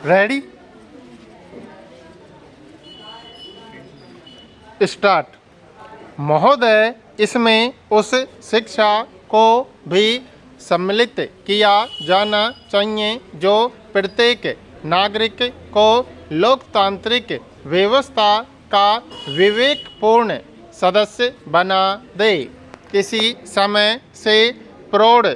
Ready start. महोदय, इसमें उस शिक्षा को भी सम्मिलित किया जाना चाहिए जो प्रत्येक नागरिक को लोकतांत्रिक व्यवस्था का विवेकपूर्ण सदस्य बना दे। इसी समय से प्रौढ़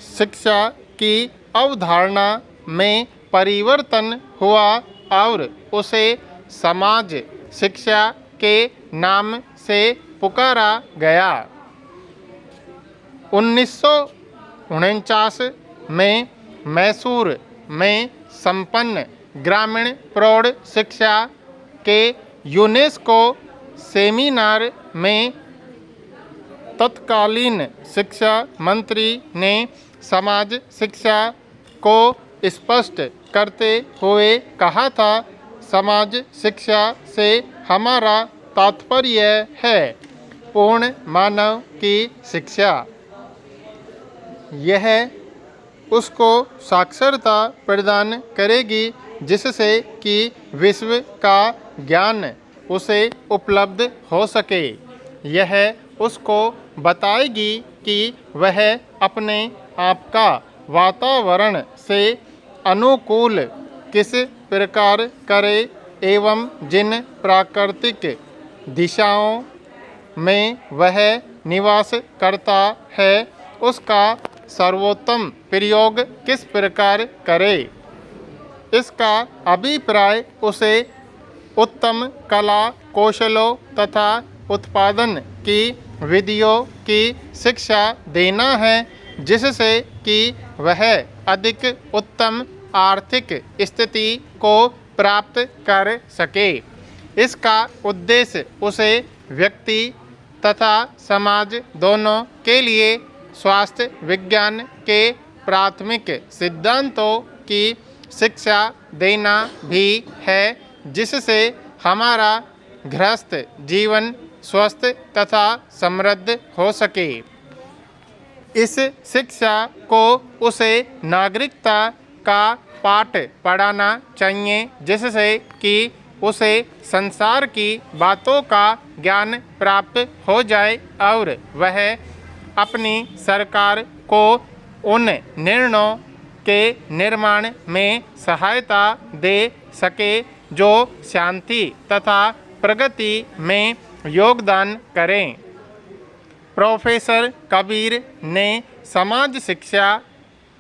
शिक्षा की अवधारणा में परिवर्तन हुआ और उसे समाज शिक्षा के नाम से पुकारा गया। 1949 में मैसूर में संपन्न ग्रामीण प्रौढ़ शिक्षा के यूनेस्को सेमिनार में तत्कालीन शिक्षा मंत्री ने समाज शिक्षा को स्पष्ट करते हुए कहा था, समाज शिक्षा से हमारा तात्पर्य है पूर्ण मानव की शिक्षा। यह उसको साक्षरता प्रदान करेगी जिससे कि विश्व का ज्ञान उसे उपलब्ध हो सके। यह उसको बताएगी कि वह अपने आप का वातावरण से अनुकूल किस प्रकार करे एवं जिन प्राकृतिक दिशाओं में वह निवास करता है उसका सर्वोत्तम प्रयोग किस प्रकार करे। इसका अभिप्राय उसे उत्तम कला कौशलों तथा उत्पादन की विधियों की शिक्षा देना है जिससे कि वह अधिक उत्तम आर्थिक स्थिति को प्राप्त कर सके। इसका उद्देश्य उसे व्यक्ति तथा समाज दोनों के लिए स्वास्थ्य विज्ञान के प्राथमिक सिद्धांतों की शिक्षा देना भी है जिससे हमारा गृहस्थ जीवन स्वस्थ तथा समृद्ध हो सके। इस शिक्षा को उसे नागरिकता का पाठ पढ़ाना चाहिए जिससे कि उसे संसार की बातों का ज्ञान प्राप्त हो जाए और वह अपनी सरकार को उन निर्णयों के निर्माण में सहायता दे सके जो शांति तथा प्रगति में योगदान करें। प्रोफेसर कबीर ने समाज शिक्षा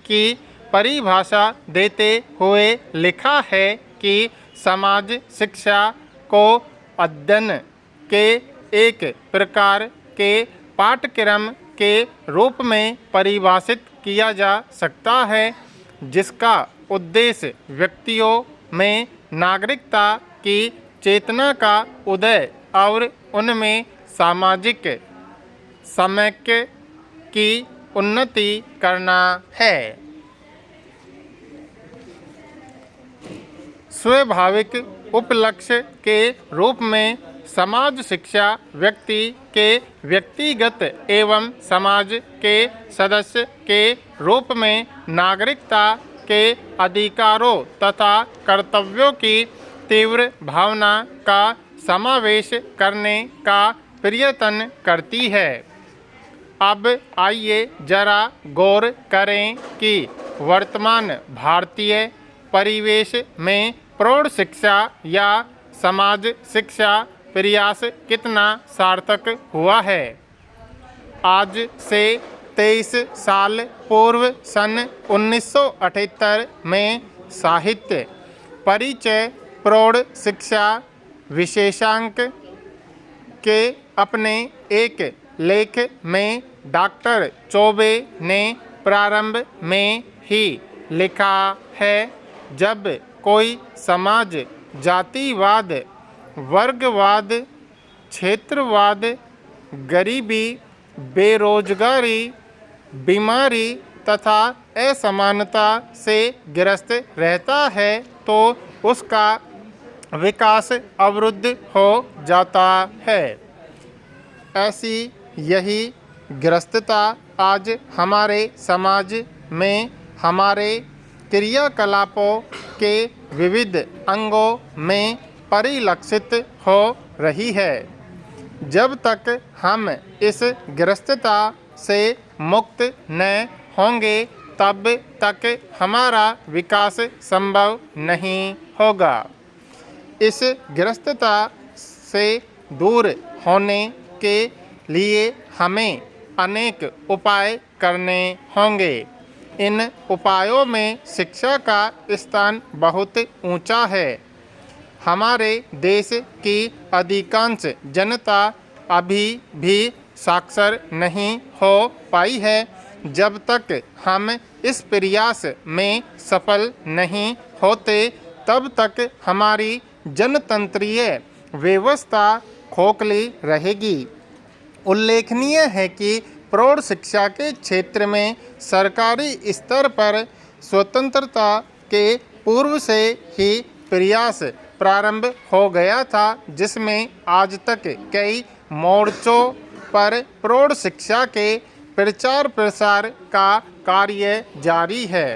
की परिभाषा देते हुए लिखा है कि समाज शिक्षा को अध्ययन के एक प्रकार के पाठ्यक्रम के रूप में परिभाषित किया जा सकता है जिसका उद्देश्य व्यक्तियों में नागरिकता की चेतना का उदय और उनमें सामाजिक समैक्य की उन्नति करना है। स्वाभाविक उपलक्ष्य के रूप में समाज शिक्षा व्यक्ति के व्यक्तिगत एवं समाज के सदस्य के रूप में नागरिकता के अधिकारों तथा कर्तव्यों की तीव्र भावना का समावेश करने का प्रयत्न करती है। अब आइए जरा गौर करें कि वर्तमान भारतीय परिवेश में प्रौढ़ शिक्षा या समाज शिक्षा प्रयास कितना सार्थक हुआ है। आज से 23 साल पूर्व सन 1978 में साहित्य परिचय प्रौढ़ शिक्षा विशेषांक के अपने एक लेख में डॉक्टर चौबे ने प्रारंभ में ही लिखा है, जब कोई समाज जातिवाद, वर्गवाद, क्षेत्रवाद, गरीबी, बेरोजगारी, बीमारी तथा असमानता से ग्रस्त रहता है तो उसका विकास अवरुद्ध हो जाता है। ऐसी यही ग्रस्तता आज हमारे समाज में हमारे क्रियाकलापों के विविध अंगों में परिलक्षित हो रही है। जब तक हम इस ग्रस्तता से मुक्त न होंगे तब तक हमारा विकास संभव नहीं होगा। इस ग्रस्तता से दूर होने के लिए हमें अनेक उपाय करने होंगे। इन उपायों में शिक्षा का स्थान बहुत ऊंचा है। हमारे देश की अधिकांश जनता अभी भी साक्षर नहीं हो पाई है। जब तक हम इस प्रयास में सफल नहीं होते तब तक हमारी जनतंत्रीय व्यवस्था खोखली रहेगी। उल्लेखनीय है कि प्रौढ़ शिक्षा के क्षेत्र में सरकारी स्तर पर स्वतंत्रता के पूर्व से ही प्रयास प्रारंभ हो गया था, जिसमें आज तक कई मोर्चों पर प्रौढ़ शिक्षा के प्रचार प्रसार का कार्य जारी है।